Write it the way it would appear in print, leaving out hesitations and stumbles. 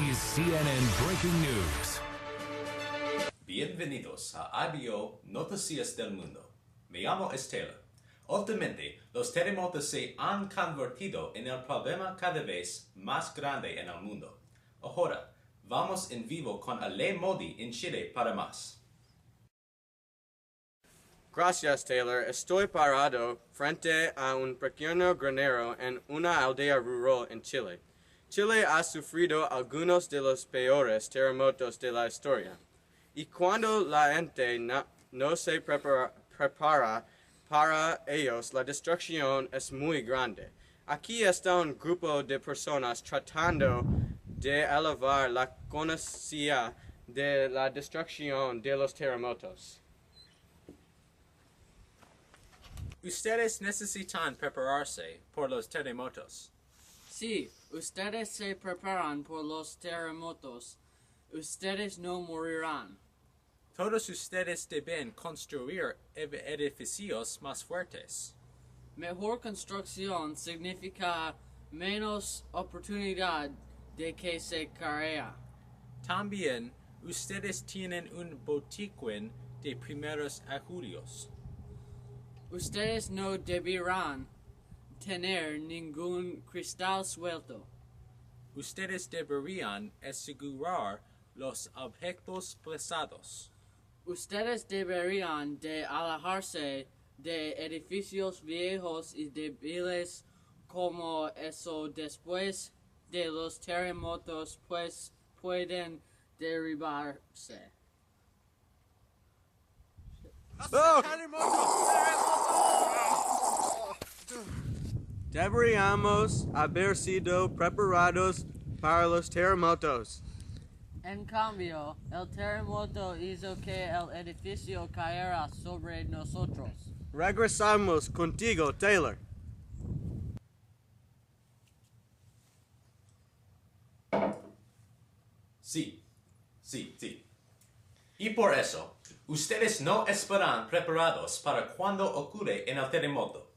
is CNN Breaking News. Bienvenidos a IBO Noticias del Mundo. Me llamo Estela. Últimamente, los terremotos se han convertido en el problema cada vez más grande en el mundo. Ahora, vamos en vivo con Ale Modi en Chile para más. Gracias, Taylor. Estoy parado frente a un pequeño granero en una aldea rural en Chile. Chile ha sufrido algunos de los peores terremotos de la historia. Y cuando la gente no se prepara para ellos, la destrucción es muy grande. Aquí está un grupo de personas tratando de elevar la conciencia de la destrucción de los terremotos. Ustedes necesitan prepararse por los terremotos. Sí, ustedes se preparan por los terremotos. Ustedes no morirán. Todos ustedes deben construir edificios más fuertes. Mejor construcción significa menos oportunidad de que se caiga. También, ustedes tienen un botiquín de primeros auxilios. Ustedes no deberán tener ningún cristal suelto. Ustedes deberían asegurar los objetos pesados. Ustedes deberían de alejarse de edificios viejos y débiles como eso después de los terremotos, pues pueden derribarse. Deberíamos haber sido preparados para los terremotos. En cambio, el terremoto hizo que el edificio cayera sobre nosotros. Regresamos contigo, Taylor. Sí. Y por eso, ustedes no estarán preparados para cuando ocurre en el terremoto.